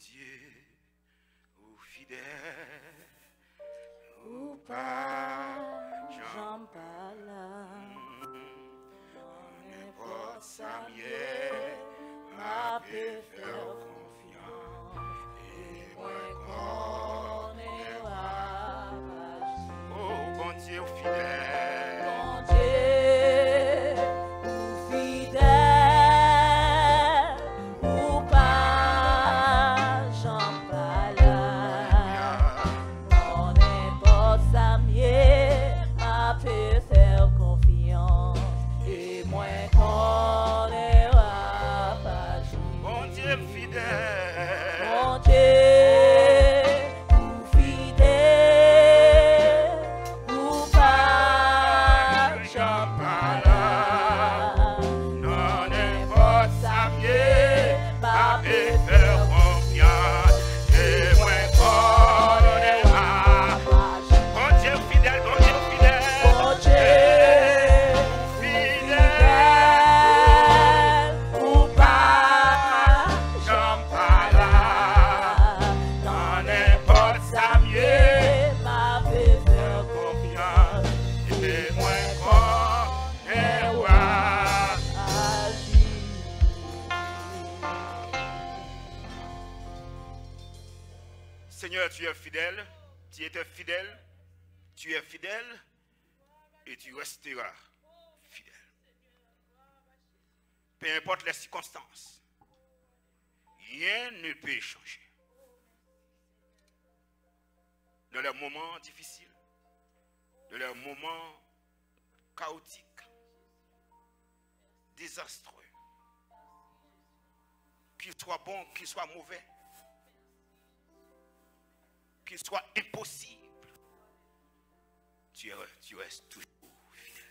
Dieu, ou fidèle, ou pas, j'en parle. N'importe ça mieux, m'a pu faire confiance, et moi connaîtra. Oh, bon Dieu, fidèle. Bon Dieu, ou fidèle, ou pas, j'en parle. On n'importe ça mieux, m'a pu faire confiance, et moi connaîtra pas. Bon Dieu, fidèle. Bon Dieu, ou fidèle, ou pas, j'en parle. Non, n'importe ça mieux, m'a pu faire confiance, et moi connaîtra. Bon Dieu, fidèle, bon Dieu, fidèle. Bon Dieu, fidèle, ou pas, j'en parle. non, n'importe ça mieux, m'a pu faire Confiance, et moi connaîtra. Seigneur, tu es fidèle, tu étais fidèle, tu es fidèle et tu resteras fidèle. Peu importe les circonstances, rien ne peut changer. Dans les moments difficiles, dans les moments chaotiques, désastreux, qu'ils soient bons, qu'ils soient mauvais, qu'il soit impossible, tu restes toujours fidèle.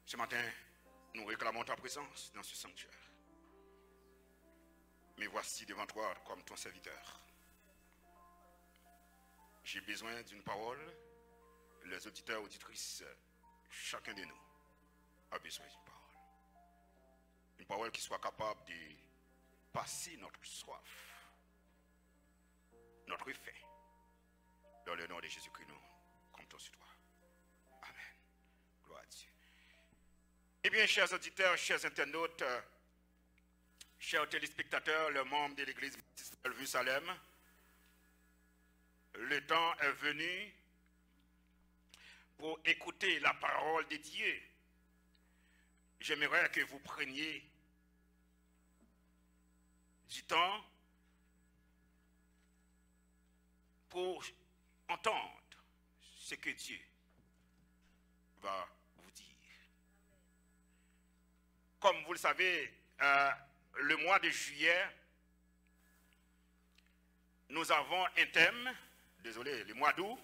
Ce matin, nous réclamons ta présence dans ce sanctuaire. Mais voici devant toi comme ton serviteur. J'ai besoin d'une parole. Les auditeurs, auditrices, chacun de nous a besoin d'une parole. Une parole qui soit capable de passer notre soif, notre faim. Dans le nom de Jésus-Christ, nous comptons sur toi. Amen. Gloire à Dieu. Eh bien, chers auditeurs, chers internautes, chers téléspectateurs, les membres de l'église Bellevue Salem, le temps est venu pour écouter la parole de Dieu. J'aimerais que vous preniez du temps pour entendre ce que Dieu va vous dire. Comme vous le savez, le mois de juillet, nous avons un thème, désolé, le mois d'août,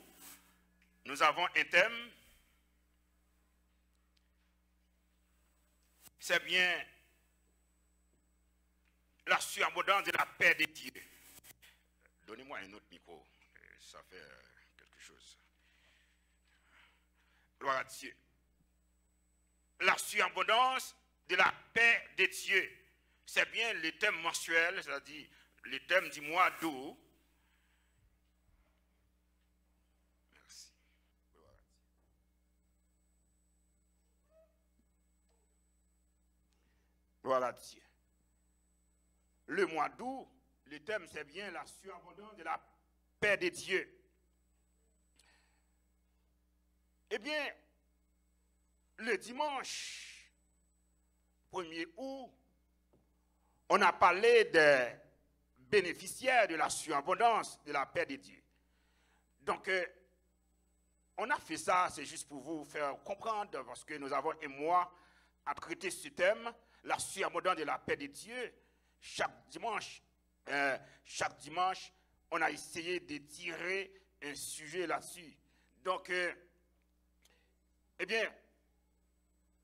nous avons un thème, c'est bien la surabondance de la paix de Dieu. Donnez-moi un autre micro. Ça fait quelque chose. Gloire à Dieu. La surabondance de la paix de Dieu. C'est bien le thème mensuel, c'est-à-dire le thème du mois d'août. Merci. Gloire à Dieu. Gloire à Dieu. Le mois d'août, le thème c'est bien la surabondance de la paix de Dieu. Eh bien, le dimanche 1er août, on a parlé des bénéficiaires de la surabondance de la paix de Dieu. Donc, on a fait ça, c'est juste pour vous faire comprendre, parce que nous avons un mois à traiter ce thème, la surabondance de la paix de Dieu. Chaque dimanche, on a essayé de tirer un sujet là-dessus. Donc, eh bien,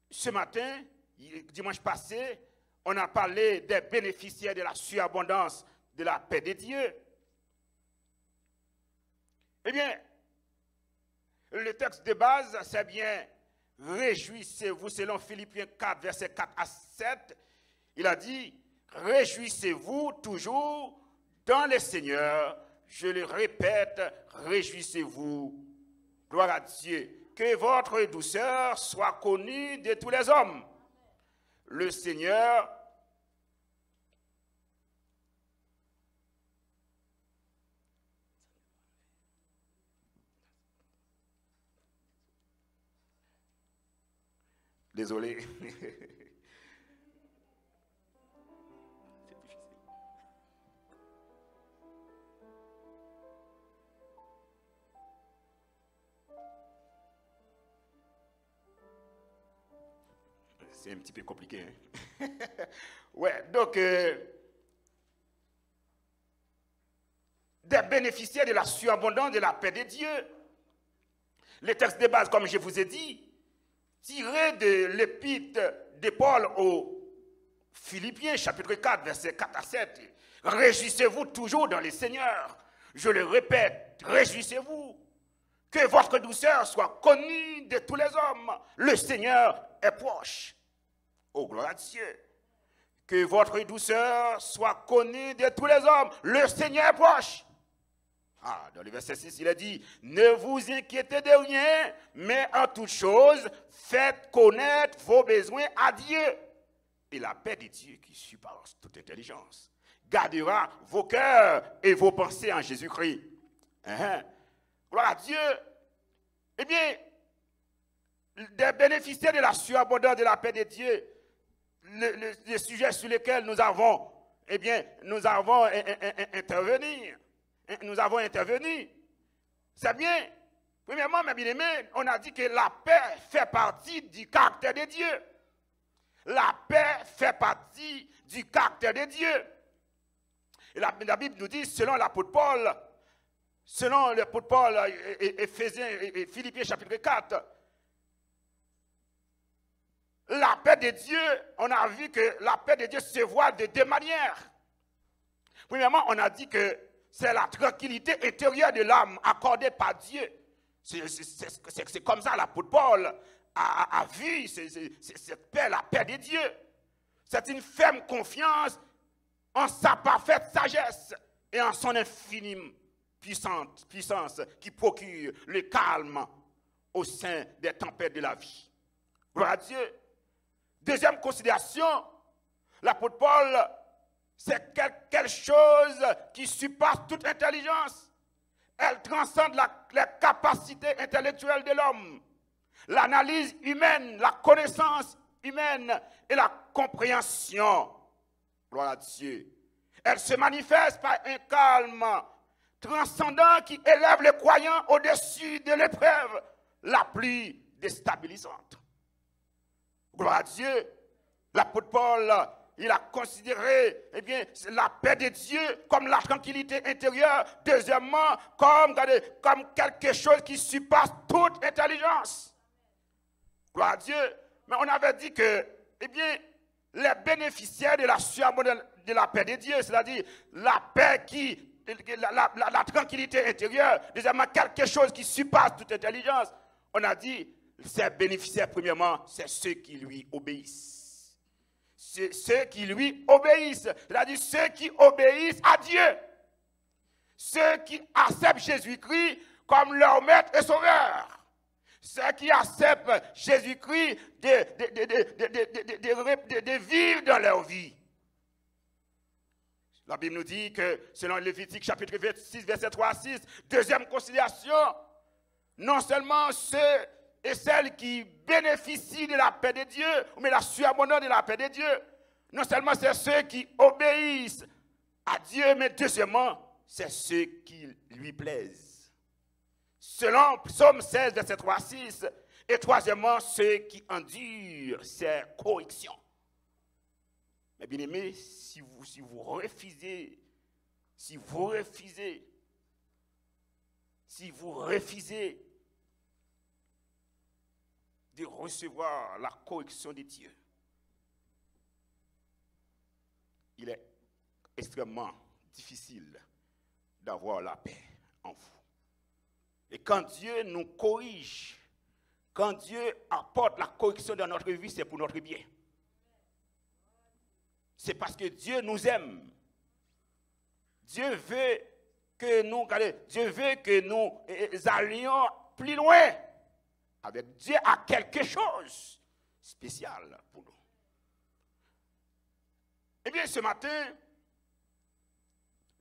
ce matin, dimanche passé, on a parlé des bénéficiaires de la surabondance de la paix de Dieu. Eh bien, le texte de base, c'est bien « Réjouissez-vous » selon Philippiens 4, versets 4 à 7. Il a dit réjouissez-vous toujours dans le Seigneur. Je le répète, réjouissez-vous. Gloire à Dieu. Que votre douceur soit connue de tous les hommes. Le Seigneur désolé. C'est un petit peu compliqué. Hein? Ouais, donc, des bénéficiaires de la surabondance de la paix de Dieu. Les textes de base, comme je vous ai dit, tirés de l'épître de Paul aux Philippiens, chapitre 4, versets 4 à 7. Réjouissez-vous toujours dans le Seigneur. Je le répète, réjouissez-vous. Que votre douceur soit connue de tous les hommes. Le Seigneur est proche. Oh, gloire à Dieu. Que votre douceur soit connue de tous les hommes. Le Seigneur est proche. Ah, dans le verset 6, il a dit, ne vous inquiétez de rien, mais en toute chose, faites connaître vos besoins à Dieu. Et la paix de Dieu qui surpasse toute intelligence gardera vos cœurs et vos pensées en Jésus-Christ. Gloire à Dieu. Eh bien, des bénéficiaires de la surabondance de la paix de Dieu, les sujets sur lesquels nous avons intervenu. Nous avons intervenu. C'est bien. Premièrement, mes bien-aimés, on a dit que la paix fait partie du caractère de Dieu. La paix fait partie du caractère de Dieu. Et la Bible nous dit, selon l'apôtre Paul, Éphésiens et Philippiens chapitre 4, la paix de Dieu, on a vu que la paix de Dieu se voit de deux manières. Premièrement, on a dit que c'est la tranquillité intérieure de l'âme accordée par Dieu. C'est comme ça l'apôtre Paul a vu cette paix, la paix de Dieu. C'est une ferme confiance en sa parfaite sagesse et en son infinie puissance qui procure le calme au sein des tempêtes de la vie. Gloire à Dieu. Deuxième considération, l'apôtre Paul, c'est quelque chose qui surpasse toute intelligence. Elle transcende les capacités intellectuelles de l'homme, l'analyse humaine, la connaissance humaine et la compréhension. Gloire à Dieu. Elle se manifeste par un calme transcendant qui élève les croyants au-dessus de l'épreuve la plus déstabilisante. Gloire à Dieu. L'apôtre Paul, il a considéré la paix de Dieu comme la tranquillité intérieure. Deuxièmement, comme quelque chose qui surpasse toute intelligence. Gloire à Dieu. Mais on avait dit que, les bénéficiaires de la surabondance de la paix de Dieu, c'est-à-dire la paix la tranquillité intérieure, deuxièmement, quelque chose qui surpasse toute intelligence. On a dit, ces bénéficiaires, premièrement, c'est ceux qui lui obéissent. C'est ceux qui lui obéissent, c'est-à-dire ceux qui obéissent à Dieu. Ceux qui acceptent Jésus-Christ comme leur maître et sauveur. Ceux qui acceptent Jésus-Christ de vivre dans leur vie. La Bible nous dit que, selon Lévitique chapitre 26, verset 3 à 6, deuxième considération, non seulement ceux et celles qui bénéficient de la paix de Dieu, mais la surabondance de la paix de Dieu, non seulement c'est ceux qui obéissent à Dieu, mais deuxièmement, c'est ceux qui lui plaisent. Selon Psaume 16, verset 3 à 6, et troisièmement, ceux qui endurent ses corrections. Mais bien aimé, si vous refusez de recevoir la correction de Dieu, il est extrêmement difficile d'avoir la paix en vous. Et quand Dieu nous corrige, quand Dieu apporte la correction dans notre vie, c'est pour notre bien. c'est parce que Dieu nous aime. Dieu veut que nous allions plus loin. Avec Dieu a quelque chose de spécial pour nous. Eh bien, ce matin,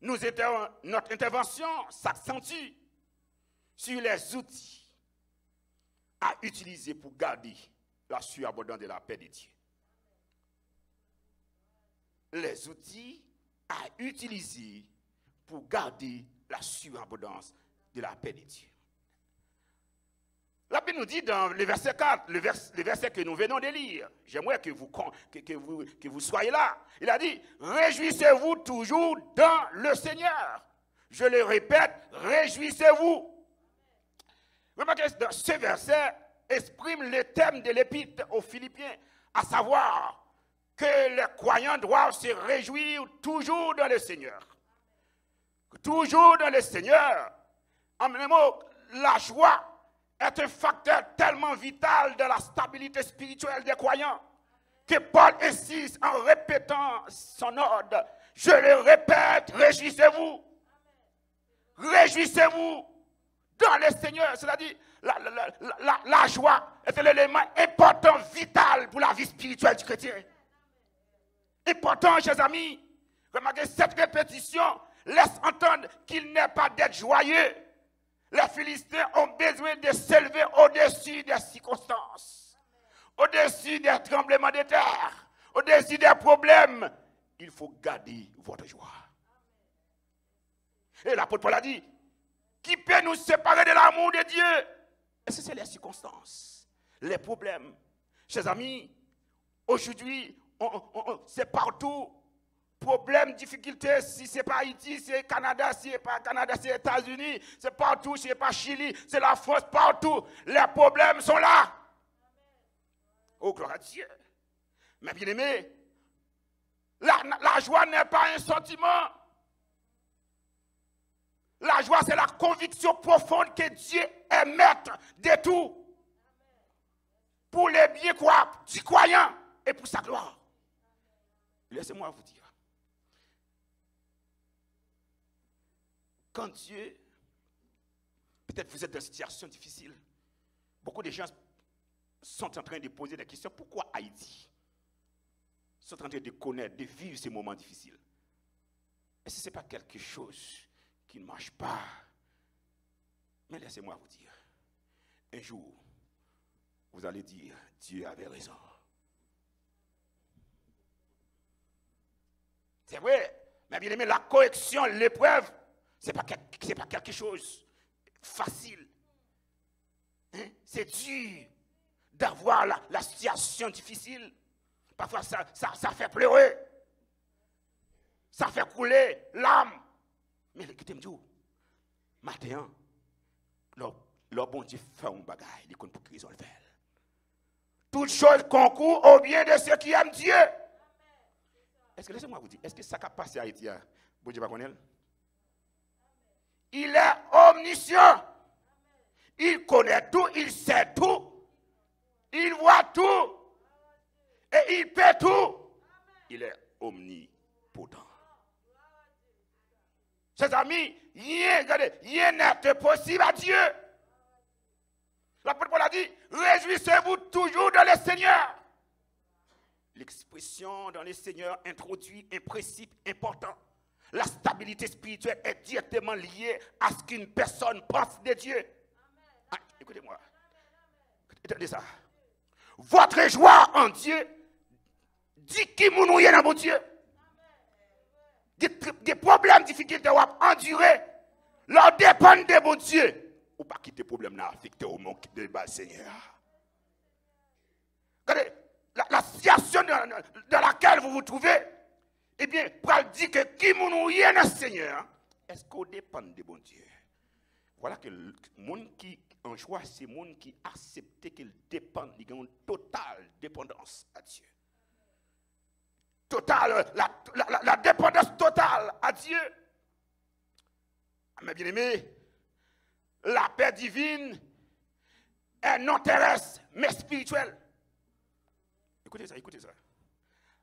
notre intervention s'accentue sur les outils à utiliser pour garder la surabondance de la paix de Dieu. Les outils à utiliser pour garder la surabondance de la paix de Dieu. La Bible nous dit dans le verset 4, le verset que nous venons de lire, j'aimerais que vous soyez là. Il a dit, réjouissez-vous toujours dans le Seigneur. Je le répète, réjouissez-vous. Remarquez, ce verset exprime le thème de l'épître aux Philippiens, à savoir que les croyants doivent se réjouir toujours dans le Seigneur. Toujours dans le Seigneur. En même temps, la joie est un facteur tellement vital de la stabilité spirituelle des croyants que Paul insiste en répétant son ordre. Je le répète, réjouissez-vous. Réjouissez-vous dans le Seigneur. C'est-à-dire, la joie est un élément important, vital pour la vie spirituelle du chrétien. Important, chers amis. Remarquez, cette répétition laisse entendre qu'il n'est pas d'être joyeux. Les Philistins ont besoin de s'élever au-dessus des circonstances, au-dessus des tremblements de terre, au-dessus des problèmes. Il faut garder votre joie. Et l'apôtre Paul a dit, qui peut nous séparer de l'amour de Dieu? Est-ce que c'est les circonstances, les problèmes? Chers amis, aujourd'hui, c'est partout. Problèmes, difficultés, si ce n'est pas Haïti, c'est Canada, si ce n'est pas Canada, c'est États-Unis, c'est partout, si ce n'est pas Chili, c'est la France, partout. Les problèmes sont là. Oh, gloire à Dieu. Mais bien aimé, la joie n'est pas un sentiment. La joie, c'est la conviction profonde que Dieu est maître de tout. Pour les bien croire du croyant et pour sa gloire. Laissez-moi vous dire. Quand Dieu, peut-être vous êtes dans une situation difficile, beaucoup de gens sont en train de poser des questions. Pourquoi Haïti? Ils sont en train de connaître, de vivre ces moments difficiles. Est-ce que ce n'est pas quelque chose qui ne marche pas? Mais laissez-moi vous dire, un jour, vous allez dire, Dieu avait raison. C'est vrai, mais bien aimé, la correction, l'épreuve, ce n'est pas quelque chose facile. Hein? C'est dur d'avoir la situation difficile. Parfois, ça fait pleurer. Ça fait couler l'âme. Mais écoutez-moi, matin, le bon Dieu fait un bagage, il compte pour qu'ils ont le fait. Toutes choses concourent au bien de ceux qui aiment Dieu. Est-ce que, laissez-moi vous dire, est-ce que ça a passé à Haïti? Bon Dieu, pas connaître. Il est omniscient. Il connaît tout, il sait tout. Il voit tout. Et il peut tout. Il est omnipotent. Chers amis, rien n'est possible à Dieu. L'apôtre Paul a dit, réjouissez-vous toujours dans le Seigneur. L'expression dans le Seigneur introduit un principe important. La stabilité spirituelle est directement liée à ce qu'une personne pense de Dieu. Ah, écoutez-moi. Écoutez ça. Votre joie en Dieu dit qui vous nouille dans mon Dieu. Des problèmes, difficultés, vous endurer, leur dépendent de mon Dieu. Ou pas quitter problème là affecté au monde de le Seigneur. Regardez, la situation dans laquelle vous vous trouvez, eh bien, pour dire que qui nous est dans le Seigneur, est-ce qu'on dépend de bon Dieu? Voilà que le monde qui en joie, c'est le monde qui accepte qu'il dépend, il a une totale dépendance à Dieu. Totale, la dépendance totale à Dieu. Mais bien aimé, la paix divine est non terrestre, mais spirituelle. Écoutez ça, écoutez ça.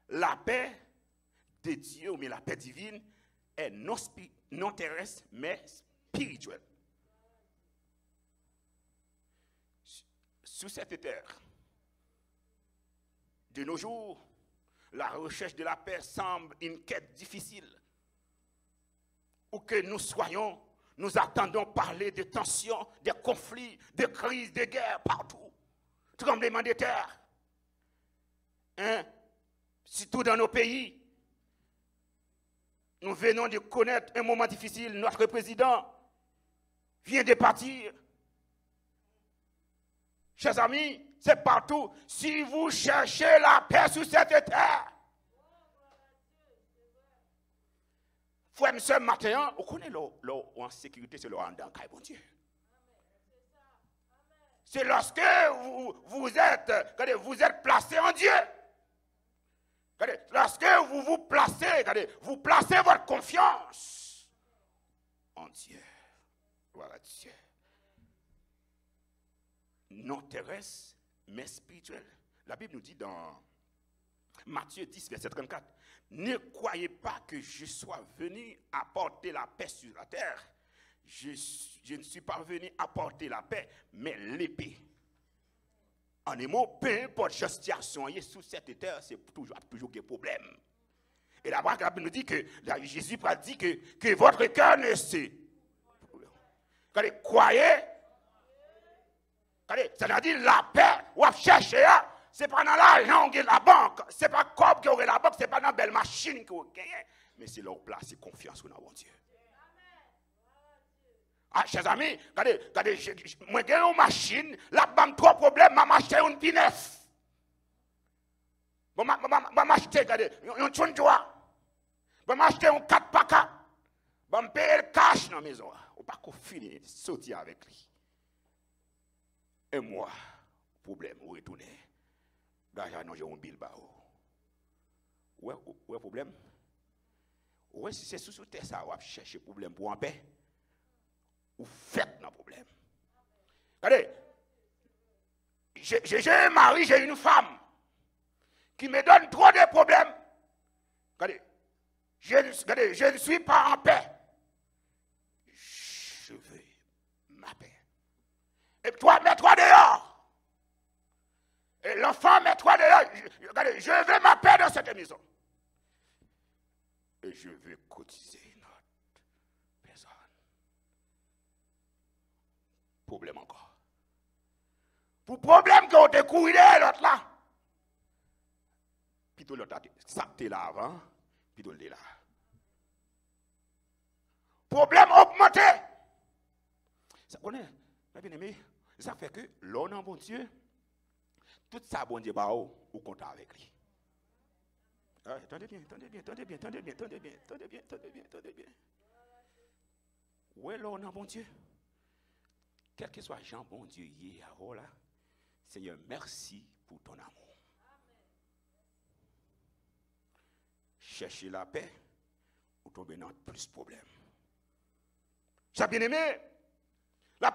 La paix de Dieu, ou bien la paix divine, est non terrestre, mais spirituelle. Sous cette terre, de nos jours, la recherche de la paix semble une quête difficile. Où que nous soyons, nous attendons parler de tensions, de conflits, de crises, de guerres partout. Tremblements de terre. Hein? Surtout dans nos pays. Nous venons de connaître un moment difficile. Notre président vient de partir. Chers amis, c'est partout. Si vous cherchez la paix sur cette terre, frère, ce matin, on connaît l'eau en sécurité, c'est l'eau en dedans, bon Dieu. C'est lorsque vous êtes placé en Dieu. Lorsque vous placez votre confiance en Dieu. Voilà Dieu. Non terrestre, mais spirituel. La Bible nous dit dans Matthieu 10, verset 34, « Ne croyez pas que je sois venu apporter la paix sur la terre. Je ne suis pas venu apporter la paix, mais l'épée. » En un mot, peu importe la situation sous cette terre, c'est toujours des problèmes. Et la Bible nous dit que Jésus a dit que votre cœur ne sait. Croyez. Ça veut dire la paix, ou à chercher, c'est pas dans l'argent qui est la banque, c'est pas comme qui aurait la banque, c'est pas dans la belle machine qui aurait gagné, mais c'est là où place confiance dans mon Dieu. Ah, chers amis, regardez, moi j'ai une machine, là, j'ai trois problèmes, je vais m'acheter une pinef. Je vais m'acheter, regardez, un tchonjoa. Je vais m'acheter un 4x4. Je vais me payer le cash dans la maison. On ne peut pas finir de sortir avec lui. Et moi, problème, où retourner? L'argent, non, j'ai un Bilbao. Ouais, problème? Ouais, si c'est sous terre, ça va chercher problème pour en paix. Ou faites nos problèmes. Regardez, j'ai un mari, j'ai une femme qui me donne trop de problèmes. Regardez, je ne suis pas en paix. Je veux ma paix. Et toi, mets-toi dehors. Et l'enfant, mets-toi dehors. Regardez, je veux ma paix dans cette maison. Et je veux cotiser notre personne. Problème encore. Pour problème qu'on te couille l'autre là. Puis tout l'autre, ça t'es là avant, puis tout l'autre là. Problème augmenté. Ça connaît, bien aimé. Ça fait que l'on a bon Dieu, tout ça bon Dieu bah ou compte avec lui. Attendez bien. Où est l'on a bon Dieu? Quel que soit Jean bon Dieu hier, oh là, Seigneur, merci pour ton amour. Chercher la paix ou tomber dans plus de problèmes. J'ai bien aimé. Dans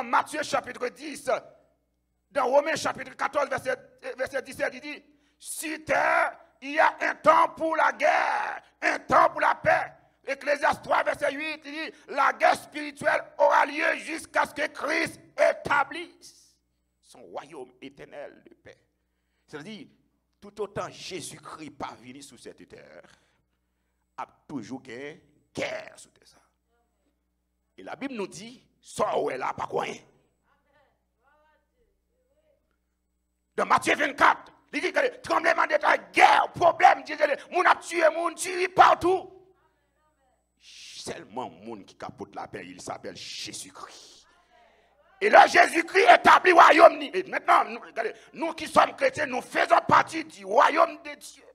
Matthieu chapitre 10, dans Romains chapitre 14, verset 17, il dit, sur terre, il y a un temps pour la guerre, un temps pour la paix. Ecclésiaste 3, verset 8, il dit, la guerre spirituelle aura lieu jusqu'à ce que Christ établisse son royaume éternel de paix. C'est-à-dire, tout autant Jésus-Christ pas venu sur cette terre, a toujours gagné guerre sur cette terre. Et la Bible nous dit, ça où est là, pas quoi. Dans Matthieu 24, il dit que tremblement de terre, guerre, problème, on a tué, on tue partout. Seulement monde qui capote la paix, il s'appelle Jésus-Christ. Et là, Jésus-Christ établit le royaume. Et maintenant, nous qui sommes chrétiens, nous faisons partie du royaume de Dieu.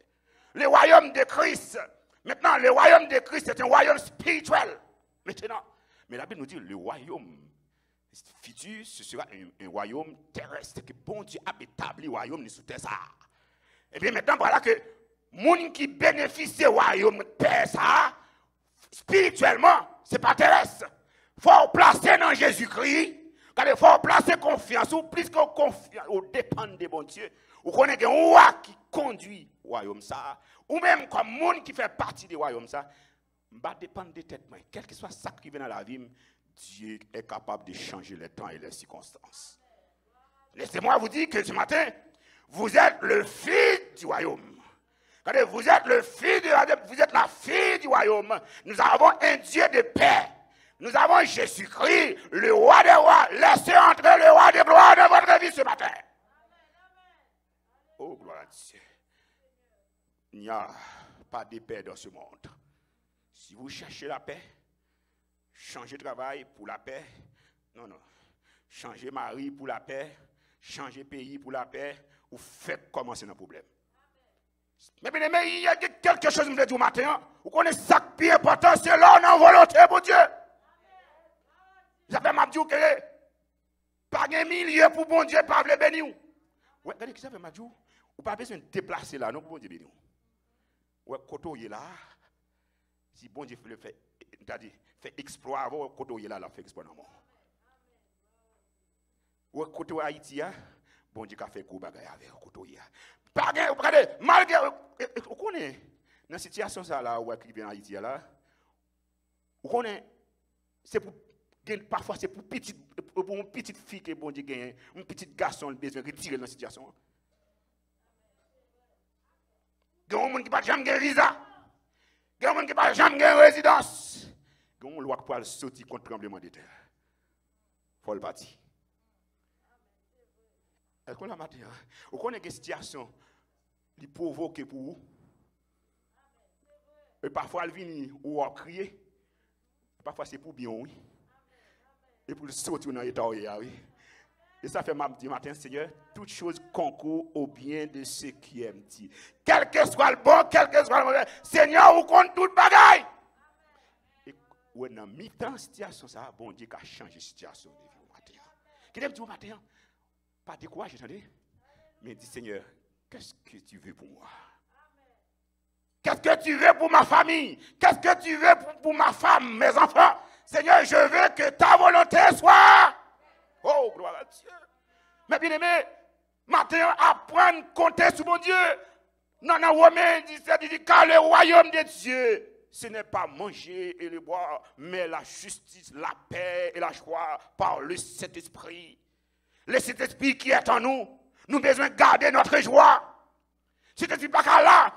Le royaume de Christ. Maintenant, le royaume de Christ est un royaume spirituel. Maintenant, mais la Bible nous dit le royaume futur, ce sera un royaume terrestre que bon Dieu a établi le royaume sous terre. Et bien maintenant, voilà que les gens qui bénéficient du royaume de paix, ça, spirituellement, ce n'est pas terrestre. Il faut placer dans Jésus-Christ. Il faut placer confiance. Ou plus que confiance, ou dépendre de bon Dieu. Ou connaît un roi qui conduit royaume ça, ou même comme monde qui fait partie du royaume ça, va dépendre de tête moi. Quel que soit ça qui vient dans la vie, Dieu est capable de changer les temps et les circonstances. Laissez-moi vous dire que ce matin, vous êtes le fils du royaume. Regardez, vous êtes le fils du royaume, vous êtes la fille du royaume. Nous avons un Dieu de paix. Nous avons Jésus-Christ, le roi des rois. Laissez entrer le roi des gloires dans votre vie ce matin. Oh, gloire à Dieu. Il n'y a pas de paix dans ce monde. Si vous cherchez la paix, changez de travail pour la paix. Non, non. Changez mari pour la paix. Changez pays pour la paix. Ou faites commencer nos problèmes. Mais bien aimé, il y a quelque chose que je vous ai dit au matin. Vous connaissez ça qui est important, c'est là dans volonté pour Dieu. J'avais m'a dit que pas un milieu pour bon Dieu, pas le bénir. Ouais, regardez, ça fait m'a dit, ou pas besoin de déplacer là, non, pour bon Dieu bénir. Ouais, koto est là. Si bon Dieu le fait, c'est-à-dire, fait exploit avant, koto est là, fait exploit dans moi. Ouais, koto Haïti, bon Dieu a fait gros bagaille avec koto est. Regardez, malgré, vous connaissez, dans cette situation ça là, où qui vient en Haïti là, vous connaissez, c'est pour, parfois c'est pour une petite fille que bon Dieu gagne, un petit garçon qui besoin de retirer dans la situation. Il y a des gens qui ne peuvent jamais gagner visa, il y a des gens qui ne peuvent jamais gagner résidence, il y a une loi qui peut sortir contre le tremblement de terre. Il faut le partir. Est-ce qu'on a matin? Vous connaissez des situations qui provoquent pour vous? Et parfois, elle vient ou à crier. Parfois, c'est pour bien, oui. Et pour sortir dans l'état, oui. Et ça fait ma dit matin, Seigneur, toute chose concourt au bien de ceux qui aiment Dieu. Quel que soit le bon, quel que soit le mauvais, Seigneur, vous compte toute bagaille. Et ou dans mi-temps, situation, ça, bon Dieu qui a changé la situation de vie au matin. Qui aime Dieu au matin? Pas de quoi, j'entendais. Mais dis Seigneur, qu'est-ce que tu veux pour moi? Qu'est-ce que tu veux pour ma famille? Qu'est-ce que tu veux pour ma femme, mes enfants? Seigneur, je veux que ta volonté soit. Oh, gloire à Dieu. Mais bien aimé, maintenant, apprendre à compter sur mon Dieu. Non, non, Romains 17, il dit, car le royaume de Dieu, ce n'est pas manger et le boire, mais la justice, la paix et la joie par le Saint-Esprit. Le Saint-Esprit qui est en nous, nous avons besoin de garder notre joie. Saint-Esprit pas là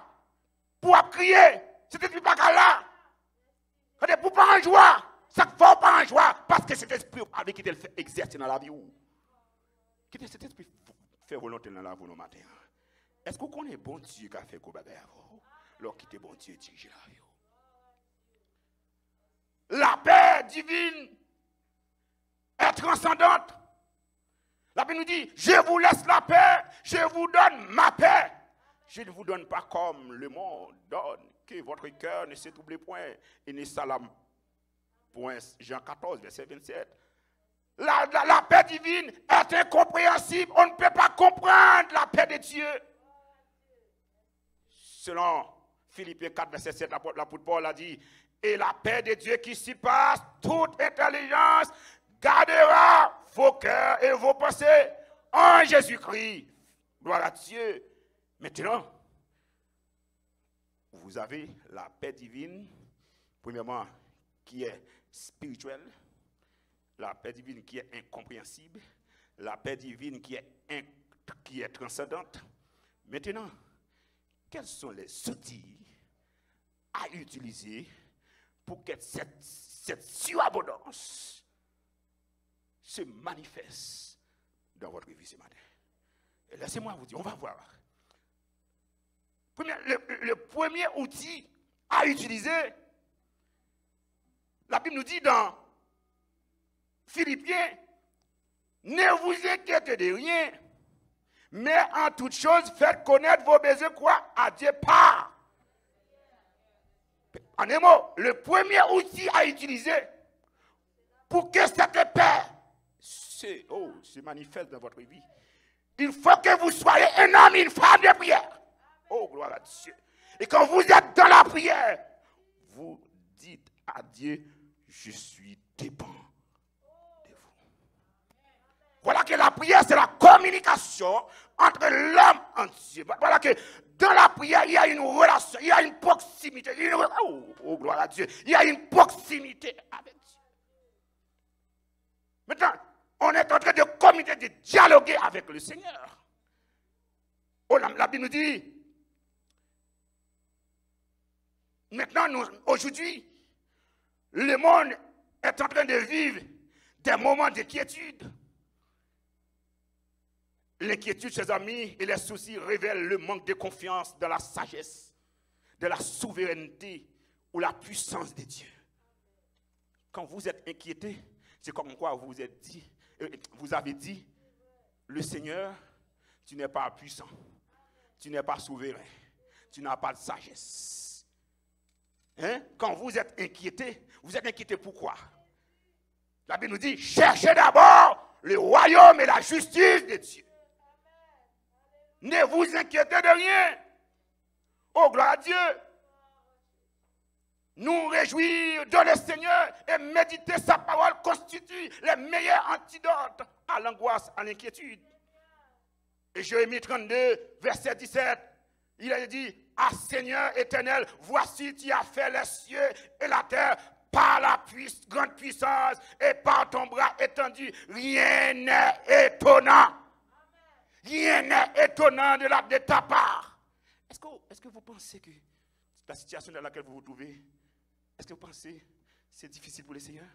pour crier. Saint-Esprit pas là pour pas en joie. Ça ne faut pas en joie parce que Saint-Esprit avec qui il fait exercer dans la vie. Qui est Saint-Esprit fait volonté dans la vie au matin. Est-ce que vous connaissez bon Dieu qui a fait quoi bagaille avant? Alors qui est bon Dieu dirige la vie. La paix divine est transcendante. La Bible nous dit, je vous laisse la paix, je vous donne ma paix. Je ne vous donne pas comme le monde donne, que votre cœur ne se trouble point et ne s'alarme point. Jean 14, verset 27. La paix divine est incompréhensible. On ne peut pas comprendre la paix de Dieu. Selon Philippiens 4, verset 7, l'apôtre Paul a dit, et la paix de Dieu qui surpasse toute intelligence gardera vos cœurs et vos pensées en Jésus-Christ. Gloire à Dieu. Maintenant, vous avez la paix divine, premièrement, qui est spirituelle, la paix divine qui est incompréhensible, la paix divine qui est transcendante. Maintenant, quels sont les outils à utiliser pour que cette surabondance se manifeste dans votre vie ce matin? Et laissez-moi vous dire, on va voir. Le premier outil à utiliser, la Bible nous dit dans Philippiens, ne vous inquiétez de rien, mais en toute chose, faites connaître vos besoins quoi? À Dieu par. En un mot, le premier outil à utiliser pour que cette paix se manifeste dans votre vie, il faut que vous soyez un homme et une femme de prière. Oh, gloire à Dieu. Et quand vous êtes dans la prière, vous dites à Dieu, je suis dépendant de vous. Voilà que la prière, c'est la communication entre l'homme et Dieu. Voilà que dans la prière, il y a une relation, il y a une proximité. Oh, gloire à Dieu. Il y a une proximité avec Dieu. Maintenant, on est en train de communiquer, de dialoguer avec le Seigneur. Oh, la Bible nous dit, maintenant, aujourd'hui, le monde est en train de vivre des moments d'inquiétude. L'inquiétude, chers amis, et les soucis révèlent le manque de confiance dans la sagesse, de la souveraineté ou la puissance de Dieu. Quand vous êtes inquiété, c'est comme quoi vous avez dit, le Seigneur, tu n'es pas puissant, tu n'es pas souverain, tu n'as pas de sagesse. Hein? Quand vous êtes inquiété pourquoi? La Bible nous dit, cherchez d'abord le royaume et la justice de Dieu. Ne vous inquiétez de rien. Oh, gloire à Dieu. Nous réjouir de le Seigneur et méditer sa parole constitue les meilleurs antidotes à l'angoisse, à l'inquiétude. Et Jérémie 32, verset 17, il a dit, ah Seigneur éternel, voici tu as fait les cieux et la terre par la grande puissance et par ton bras étendu. Rien n'est étonnant. Rien n'est étonnant de ta part. Est-ce que vous pensez que la situation dans laquelle vous vous trouvez, est-ce que vous pensez que c'est difficile pour le Seigneur?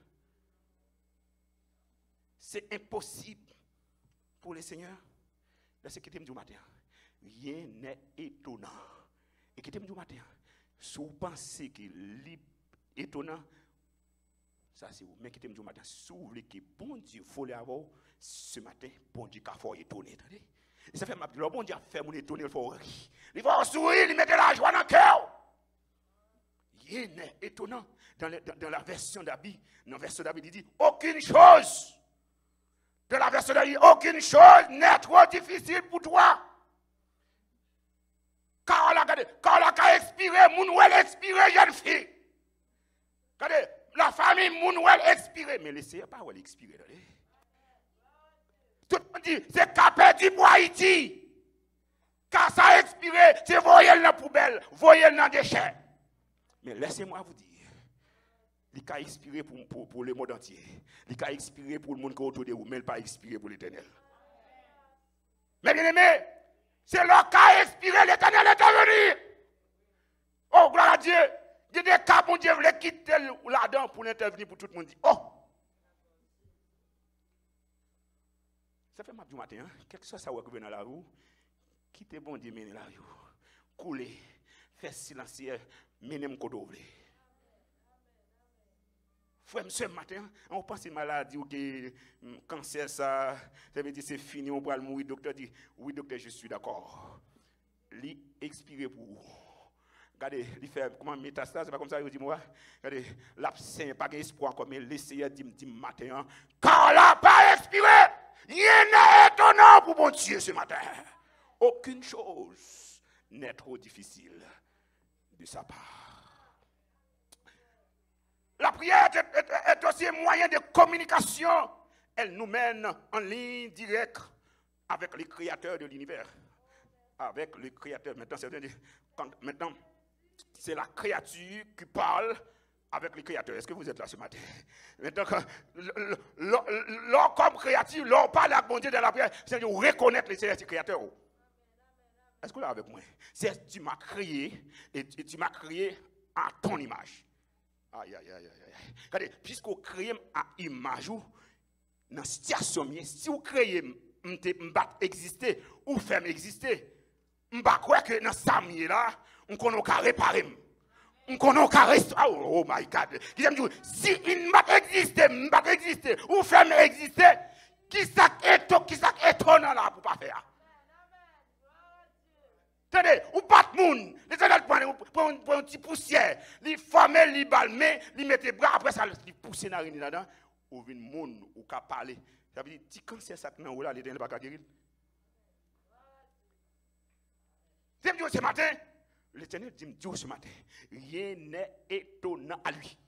C'est impossible pour le Seigneur. Laissez quitter du matin. Rien n'est étonnant. Et quittez du matin. Si vous pensez que c'est étonnant, ça c'est vous. Mais quittez du matin. Si vous voulez que bon Dieu faut l'avoir ce matin, bon Dieu qu'il faut étonner. Et ça fait ma le bon Dieu a fait mon étonner, il faut rire. Il faut sourire, il met de la joie dans le cœur. Rien n'est étonnant. Dans la version d'Abi, il dit aucune chose. Dans la version d'Abi, aucune chose n'est trop difficile pour toi. Quand on a expiré, Mounouel expiré, jeune fille. Regardez, la famille Mounouel expiré. Mais laissez pas où elle expiré. Tout le monde dit, c'est capé du pour Haïti. Quand ça a expiré, c'est voyez dans la poubelle, voyez dans les déchets. Mais laissez-moi vous dire, il a expiré pour le monde entier. Il a expiré pour le monde qui est autour de vous, mais il n'a pas expiré pour l'Éternel. Mais bien aimé, c'est là qu'a expiré, l'Éternel est venu. Oh, gloire à Dieu. Il y a des cas, mon Dieu, voulait quitter là-dedans pour intervenir pour tout le monde. Oh! Ça fait ma du matin, quel que soit ça qui vient dans la rue, quittez bon Dieu, mener la rue. Couler, faire silencieux, mener mon côté ouvert. Frère, ce matin, on pense à une maladie ou que cancer, ça veut dire c'est fini, on va mourir. Le docteur dit, oui docteur, je suis d'accord. Il expire pour vous. Regardez, il fait comment métastase, c'est pas comme ça, il dit moi. Regardez, l'absent, pas d'espoir, comme l'essayeur dit matin, car là, pas expiré. Rien n'est étonnant pour mon Dieu ce matin. Aucune chose n'est trop difficile de sa part. La prière est aussi un moyen de communication. Elle nous mène en ligne directe avec le Créateur de l'univers. Avec le Créateur. Maintenant, c'est la créature qui parle avec le Créateur. Est-ce que vous êtes là ce matin? Maintenant, l'homme comme créature, l'homme parle avec mon Dieu dans la prière, c'est de reconnaître le Seigneur Créateur. Est-ce que vous êtes avec moi? C'est tu m'as créé et tu m'as créé à ton image. Aïe, aïe, aïe, aïe. Regardez, puisqu'on crée à image, dans la situation, si vous créez, m'bat exister, ou faire exister, m'bat quoi que dans ça là, on connaît qu'à réparer. On connaît qu'à restaurer. Oh my God. Si une m'bat exister, ou faire exister, qui s'est étonnant là pour pas faire? Attendez, ou pas de monde, les gens prennent un petit poussière, ils forment, ils balment, ils mettent les bras, après ça, ils poussent dans la là-dedans, ou vient monde ou qu'à parler. Ça veut dire, si cancer ça dans là, les gens ne peuvent pas guérir. C'est ce matin, l'Éternel dit ce matin, rien n'est étonnant à lui.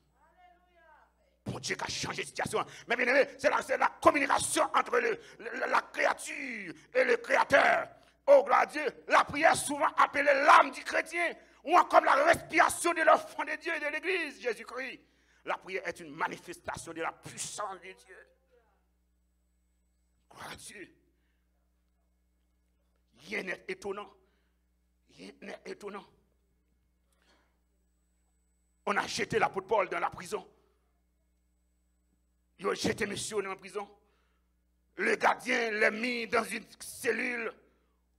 Bon Dieu qui a changé la situation. Mais bien aimé, c'est la communication entre la créature et le créateur. Oh, gloire à Dieu, la prière souvent appelée l'âme du chrétien, ou comme la respiration de l'enfant de Dieu et de l'Église, Jésus-Christ. La prière est une manifestation de la puissance de Dieu. Gloire à Dieu. Rien n'est étonnant. Rien n'est étonnant. On a jeté l'apôtre Paul dans la prison. Ils ont jeté monsieur dans la prison. Le gardien l'a mis dans une cellule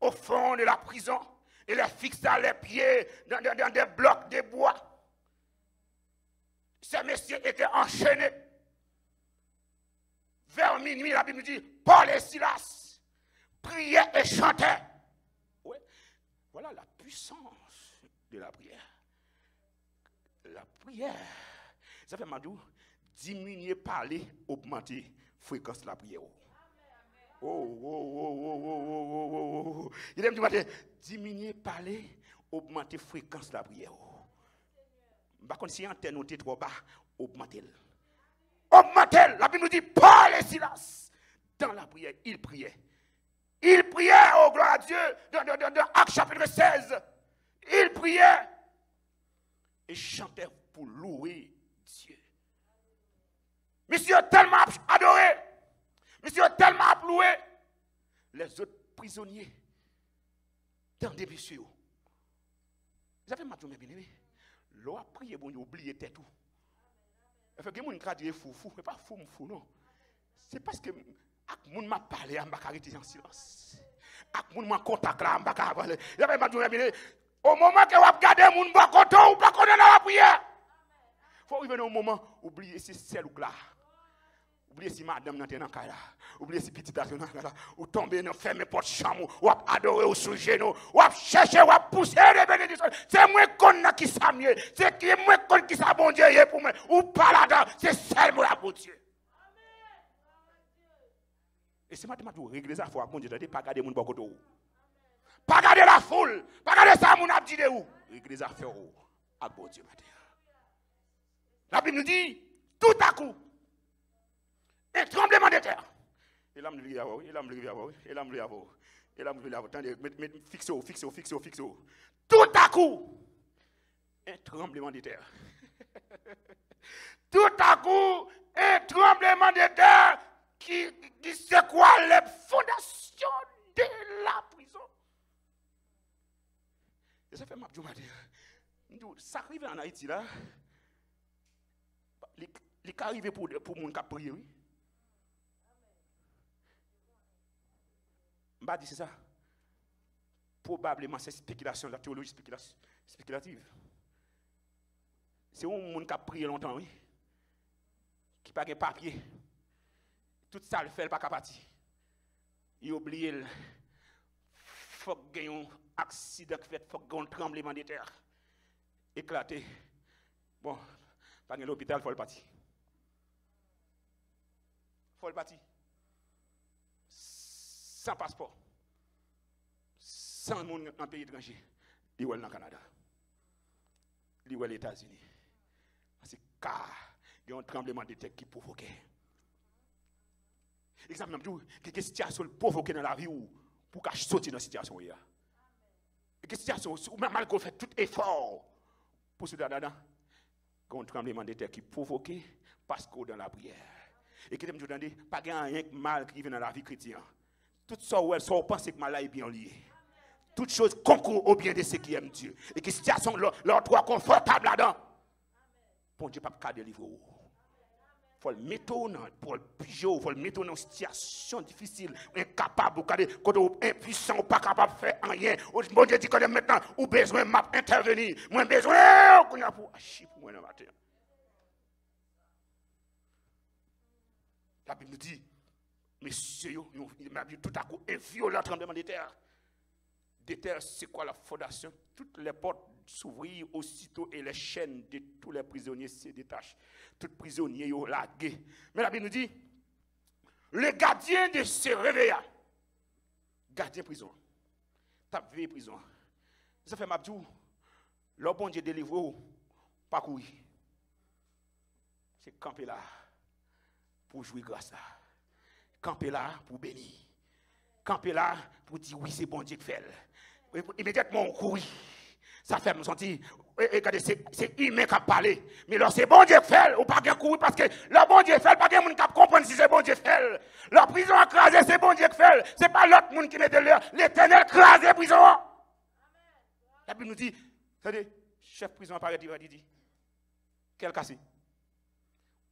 au fond de la prison et l'a fixé les pieds dans des blocs de bois. Ces messieurs étaient enchaînés. Vers minuit, la Bible dit, Paul et Silas priaient et chantaient. Ouais. Voilà la puissance de la prière. La prière, ça fait madou, diminuer, parler, augmenter fréquence de la prière. Oh. Il aime dire, diminuer, parler, augmenter fréquence de la prière. Par contre, si l'antenne est trop bas, augmentez-le. Augmentez-le. La Bible nous dit, Paul et Silas, dans la prière, ils priaient. Ils priaient, oh gloire à Dieu, dans Actes chapitre 16. Ils priaient. Et chantait pour louer Dieu. Monsieur tellement adoré, monsieur tellement loué, les autres prisonniers, dans des messieurs. Vous avez ma bien aimé, l'on a prié pour oublier tête tout. Il faut que les gens disent fou, mais pas fou, non. C'est parce que les gens m'a parlé, je vais arrêter en silence. Les gens m'a contacté, je vais parler. Vous avez ma bien aimé. Au moment que vous regardez les gens, vous content ou pas content dans la prière. Il faut arriver au moment où oublier si c'est celle ou là. Oubliez si madame n'a pas dans là. Oubliez si petite n'a pas là. Ou tomber dans fermer porte chambre, ou adorer au sujet nous, ou chercher, ou pousser les bénédictions. C'est moi qui ça mieux. C'est moi qui ça bon Dieu pour moi. Ou pas là-dedans, c'est celle moi pour Dieu. Et c'est maintenant pour régler ça, il faut bon Dieu, pas garder mon bon côté. Pas garder la foule, pas garder ça, mon abdi de où. Régler les affaires à bon Dieu. La Bible nous dit, tout à coup, un tremblement de terre. Et l'âme de l'Iavo, et l'âme de l'Iavo, et l'âme de l'Iavo, et l'âme de l'Iavo. Attendez, fixez-vous. Tout à coup, un tremblement de terre. Tout à coup, un tremblement de terre qui secoua les fondations de la prison. Et ça fait ma matin. Ça arrive en Haïti là. Il arrive pour les gens qui prient, oui. Je vais dire c'est ça. Probablement c'est spéculation, la théologie spéculative. C'est un monde qui a prié longtemps, oui. Qui n'a pas de papier. Tout ça le fait, pas qu'à partir. Il a oublié. Il faut qu'il y ait un accident qui fait, il faut qu'il y ait un tremblement de terre. Éclaté. Bon, pas dans l'hôpital, il faut le partir. Il faut le partir. Sans passeport. Sans monde dans pays étranger. Il est dans le Canada. Il est aux États-Unis. Parce qu'il y a un tremblement de terre qui provoque. Exemple, quelle situation provoquée dans la vie pour qu'elle sorte dans la situation. Quelle situation, malgré qu'on fait tout effort pour ce là-dedans, il y a un tremblement de terre qui provoque parce qu'on est dans la prière. Et qui me dit, pas de rien de mal qui vient dans la vie chrétienne. Tout ça, on pense que mal est bien lié. Toutes choses concourent au bien de ceux qui aiment Dieu. Et que situation leur toi confortable là-dedans. Bon Dieu, pas délivrer. Il faut le mettre pour le piger, il faut le mettre dans une situation difficile, incapable, impuissant, ou pas capable de faire rien. Bon Dieu dit que maintenant, ou besoin d'intervenir. Moi, besoin pour agir pour moi dans le matin. La Bible nous dit, messieurs, tout à coup, un violent tremblement de terre. De terre, c'est quoi la fondation? Toutes les portes s'ouvrirent aussitôt et les chaînes de tous les prisonniers se détachent. Tous les prisonniers sont largués. Mais la Bible nous dit, le gardien de se réveilla. Gardien prison. Tape veille prison. Ça fait ma tout. Le bon Dieu délivre, pas courir. C'est camper là. pour jouer grâce là. Camper là pour bénir. Camper là pour dire oui, c'est bon Dieu qui fait. Immédiatement, on court. Ça fait me sentir, regardez, c'est humain qui a parlé. Mais là, c'est bon Dieu qui fait, ou pas qu'un courir parce que le bon Dieu fait, pas qu'un monde qui comprendre si c'est bon Dieu qui fait. La prison a crasé, c'est bon Dieu qui fait. C'est pas l'autre monde qui met de l'air. L'éternel crase la prison. La Bible nous dit, regardez, chef prison apparaît, il dit, quel cassé?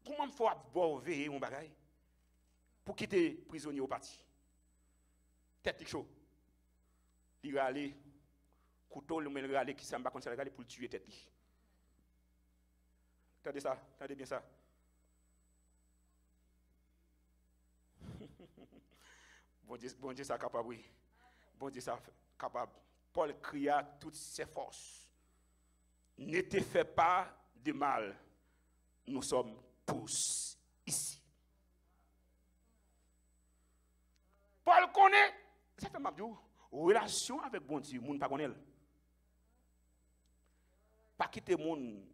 Comment il faut avoir veiller mon bagage pour quitter prisonnier au parti? Tête chaud. Il va aller. Couteau, le mène râler qui s'en bat contre ça, pour le tuer tête. Attendez ça, attendez bien ça. Bon Dieu, ça capable, oui. Bon Dieu, ça capable. Paul cria toutes ses forces. Ne te fais pas de mal. Nous sommes tous ici. Paul connaît, ça fait ma relation avec bon Dieu, moun pas connaît. Pas quitter moun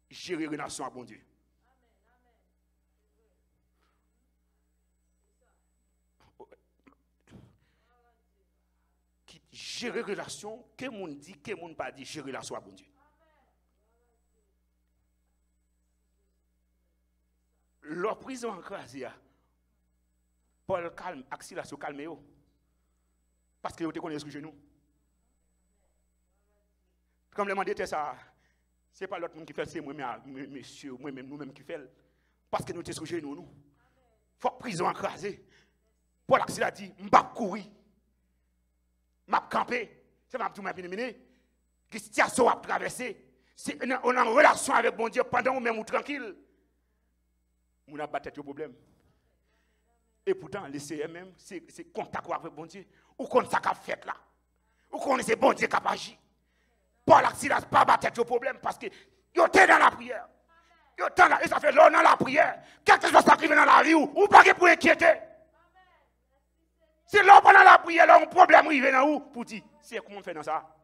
gérer relation avec bon Dieu. Qui gérer relation, que moun dit, que moun pas dit, gérer relation avec bon Dieu. Leur prison en crasé, Paul calme, Axila se calme yo. Parce que vous te connaissez sur genou. Comme le mandé ça, ce n'est pas l'autre monde qui fait, c'est moi-même, monsieur, moi-même, nous-mêmes qui fait. Parce que nous sommes sur genou, nous. Il faut que prison encrasée. Paul Axel a dit, je ne vais pas courir. Je vais camper. C'est ma tout bien que situation a traversé. On est en relation avec bon Dieu pendant ou même ou tranquille. On a battu le problème. Et pourtant, le CMM, c'est contact avec bon Dieu. Ou qu'on ça qu'a fait là. Ou qu'on est bon Dieu qui a agi. Paul Axel n'a pas battu le problème parce que il était dans la prière. Il était là, et ça fait l'heure dans la prière. Quelque chose qui arrive dans la vie ou pas pour inquiéter. C'est là pendant la prière, là, un problème arrive dans où pour dire, c'est comment on fait dans ça.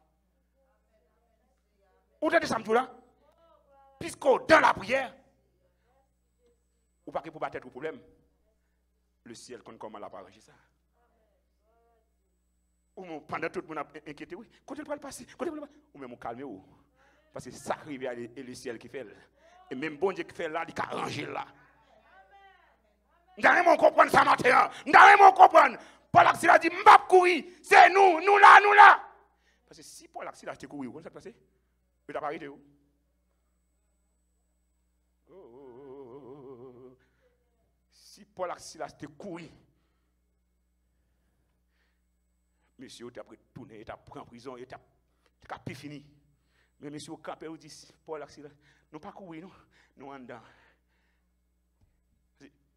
Où t'es ça là? Puisque dans la prière, ou pas pour battre le problème. Le ciel, comment l'a pas arrangé ça? Ou pendant tout le monde a inquiété, oui, quand il va le passer, ou même on calme, parce que ça arrive et le ciel qui fait. Et même bon Dieu qui fait là, il a arrangé là. Nous devons comprendre ça matin. Nous devons comprendre. Paul Axel a dit, je ne vais pas courir, c'est nous là. Parce que si Paul Axel a été courir, comment ça se passe? Il n'a pas arrêté. Si Paul Axel a été courir, monsieur, tu as pris tourner, tu as pris en prison, tu as plus fini. Mais monsieur, au camp, il dit, Paul Axel, nous pas courir, nous en dedans.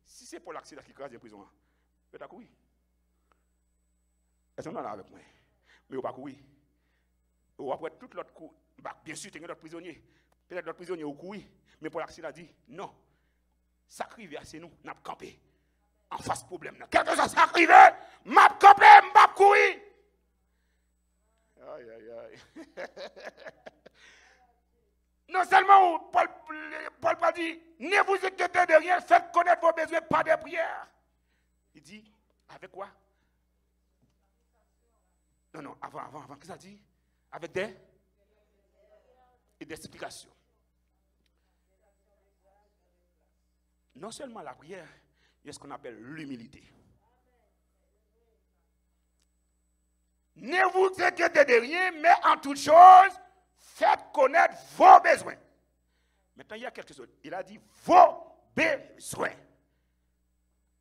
Si c'est Paul Axel qui crase en prison, tu as courir. Est-ce qu'on est là avec moi? Mais on pas courir. Ou après tout l'autre coup, bien sûr, tu as d'autres prisonniers. Peut-être d'autres prisonniers au courir. Mais Paul Axel a dit, non. Sacrifié, c'est nous, nous avons campé. En face problème. Quelque chose sacrifié, m'a campé, m'a courir. Aïe, aïe, aïe. Non seulement Paul dit, ne vous inquiétez de rien, faites connaître vos besoins par des prières. Il dit, avec quoi? Non, avant, qu'est-ce que ça dit? Avec des explications. Non seulement la prière, il y a ce qu'on appelle l'humilité. Ne vous inquiétez de rien, mais en toute chose, faites connaître vos besoins. Maintenant, il y a quelque chose. Il a dit vos besoins.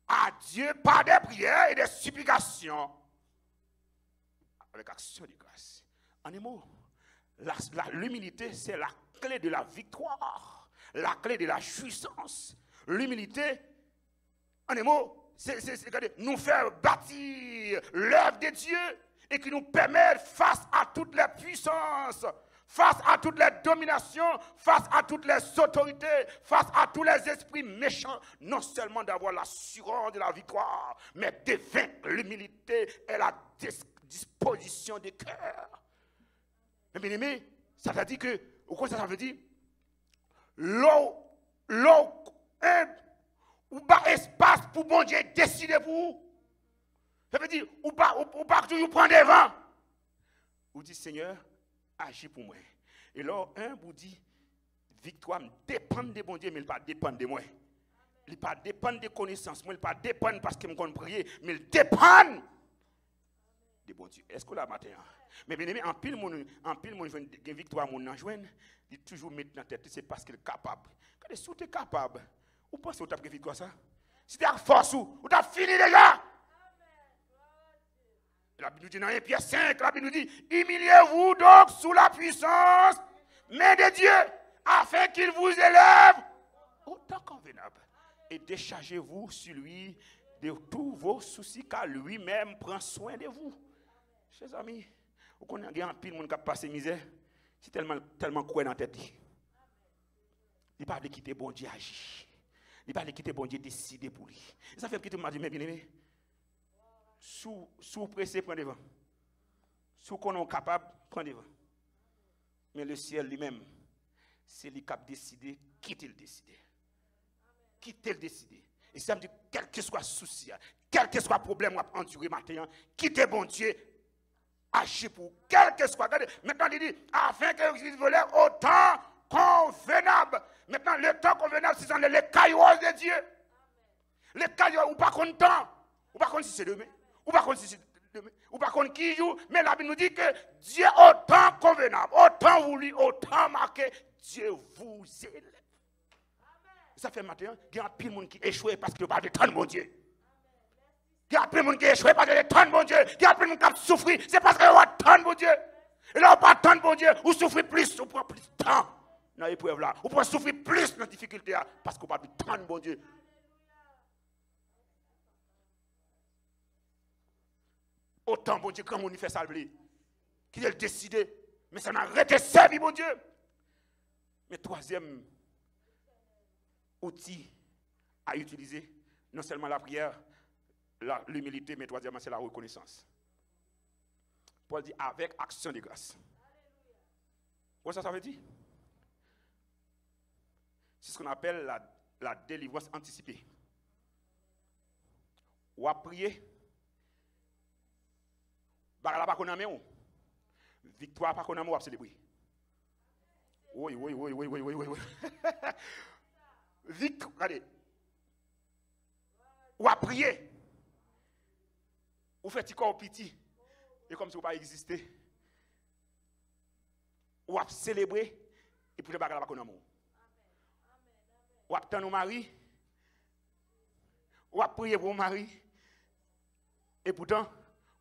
À Dieu par des prières et des supplications. Avec action de grâce. En un mot, l'humilité, c'est la clé de la victoire. La clé de la jouissance. L'humilité, en un mot, c'est nous faire bâtir l'œuvre de Dieu et qui nous permet face à toutes les puissances, face à toutes les dominations, face à toutes les autorités, face à tous les esprits méchants, non seulement d'avoir l'assurance de la victoire, mais de vaincre l'humilité et la disposition du cœur. Mais bien aimé, ça veut dire que, ou quoi ça veut dire? ou pas espace pour bon Dieu décider pour vous. Ça veut dire, ou pas toujours prendre devant. Ou dit, Seigneur, agis pour moi. Et là, vous dit, victoire dépend de bon Dieu, mais il ne pas dépend de moi. Il ne pas dépend des connaissances, moi, il ne pas dépend parce qu'il me connaît prier, mais il dépend de bon Dieu. Est-ce que là, matin? Mais bien aimé, en pile, mon victoire, mon enjoint, il toujours mettre dans la tête, c'est parce qu'il est capable. Quand si tu es capable, vous pensez que tu as victoire ça? Si tu as force, vous avez fini déjà. La Bible nous dit dans 1 Pierre 5, la Bible nous dit, humiliez-vous donc sous la puissance, mais de Dieu, afin qu'il vous élève autant convenable. Et déchargez-vous sur lui de tous vos soucis, car lui-même prend soin de vous. Chers amis, vous connaissez un pile de monde qui a passé misère, c'est tellement quoi dans la tête. Il ne parle de quitter bon Dieu agir. Il ne parle de quitter bon Dieu décider pour lui. Et ça fait que tu m'as dit, mais bien aimé, sous pressé, prends devant. Sous qu'on est capable, prends devant. Mais le ciel lui-même, c'est lui qui a décidé, quitter le décider. Quitter le décider. Et ça me dit, quel que soit le souci, quel que soit le problème, on va endurer matin, quitter bon Dieu, agir pour quel que soit. Regardez, maintenant il dit, afin que vous volez au temps convenable. Maintenant, le temps convenable, c'est les cailloux de Dieu. Les cailloux, ou pas content, ou pas contre si c'est demain. Ou pas contre si c'est demain, ou pas contre qui joue, mais la Bible nous dit que Dieu au temps convenable, au temps voulu, au temps marqué, Dieu vous élève. Ça fait matin, il y a un pile de monde qui échoue parce qu'il n'y a pas de temps de mon Dieu. Il y a un pile de monde qui échoue parce qu'il y a temps de mon Dieu. Il y a un pile de monde qui souffre, c'est parce qu'il y a temps de mon Dieu. Et là, on n'a pas temps de mon Dieu, vous souffrez plus, on prend plus de temps dans l'épreuve là. Vous pouvez souffrir plus dans la difficulté là, parce qu'on n'a pas de temps de mon Dieu. Autant bon Dieu, quand on y fait ça, qu'il a décidé, mais ça n'a arrêté servir mon Dieu. Mais troisième outil à utiliser, non seulement la prière, l'humilité, mais troisièmement, c'est la reconnaissance. Paul dit avec action de grâce. Vous savez ça veut dire? C'est ce qu'on appelle la délivrance anticipée. Ou à prier, pas qu'on a mis, victoire pas qu'on a mis, à célébrer. Oui. Victoire, regardez. Ou à prier. Ou fait corps petit. Et comme si vous ne pas exister. Ou à célébrer. Et pour les bagages, pas qu'on a mis. Ou à attendre nos maris. Ou à prier pour mon mari. Et pourtant,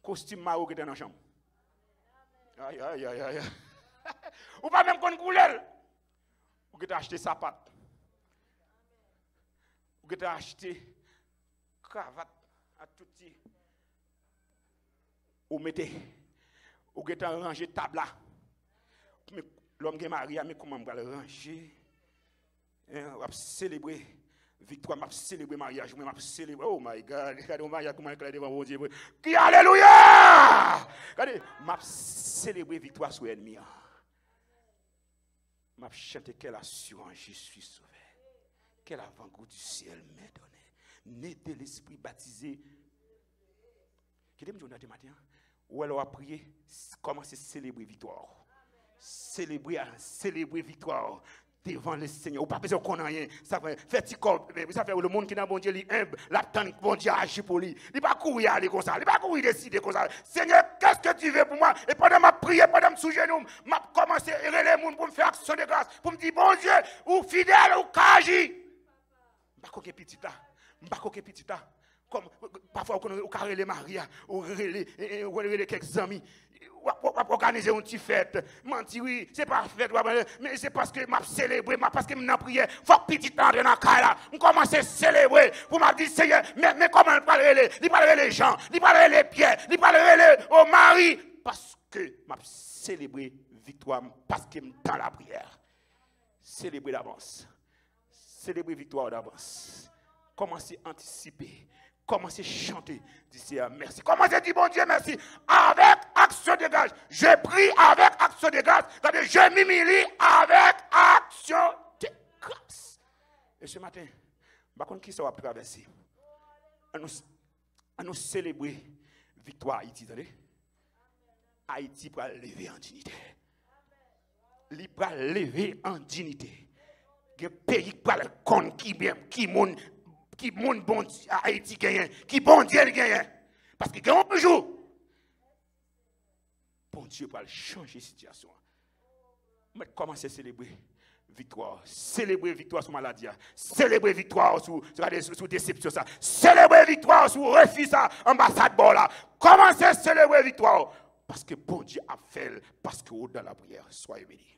costume maro qui était dans la chambre. Aïe. Ou pas même qu'on couleur. Ou que tu as acheté sapat. Ou que tu as acheté cravate à tout petit. Ou mettez. Ou que tu as rangé table là. L'homme qui est marié, mais comment on va le ranger? On va célébrer. Victoire, m'a célébré mariage, m'a célébré. Oh my God, regardez au mariage comment elle est devant mon Dieu. Qui alléluia! Regardez, m'a célébré victoire sur l'ennemi. M'a chanté quelle assurance, je suis sauvé. Quel avant-goût du ciel m'est donné. Né de l'esprit baptisé. Qui est le matin? Ou elle a prié, commencer à célébrer victoire. Célébrer victoire. Devant le Seigneur, ou pas besoin qu'on ait rien, ça fait ça fait le monde qui n'a bon Dieu, il humble, l'attend bon Dieu agit pour lui. Il va courir aller comme ça, il va courir décider comme ça. Seigneur, qu'est-ce que tu veux pour moi? Et pendant ma prière, pendant sous genou, m'a commencé à aider les gens pour me faire action de grâce, pour me dire bon Dieu, ou fidèle ou kaji. M'pas coquer petit là. Comme parfois on carré les maris, ou relé quelques amis. Organiser une petite fête. Menti, oui, c'est pas fête, mais c'est parce que m'a célébré, parce que m'a prié. Faut que petit entre dans la caille là. On commence à célébrer. Pour m'a dit, Seigneur, mais comment il parle les gens, il parle les pieds, il parle au mari. Parce que m'a célébré victoire, parce que dans la prière. Célébrer d'avance. Célébrer victoire d'avance. Commencez à anticiper. Commencez à chanter, dites merci. Commencez à dire bon Dieu merci avec action de grâce. Je prie avec action de grâce. Je m'humilie avec action de grâce. Et ce matin, Par contre, qui ça va traverser? À nous célébrer victoire Haïti. Haïti va lever en dignité. Il va lever en dignité. Le pays va le compte qui bon Haïti gagne, qui bon Dieu gagne. Parce que un jour, bon Dieu va changer la situation. Mais commencez à célébrer victoire. Célébrer victoire sur maladie. Célébrer victoire sur déception. Célébrer victoire sur refus ça, ambassade là. Commencez à célébrer victoire. Parce que bon Dieu a fait, parce que dans la prière, soyez bénis.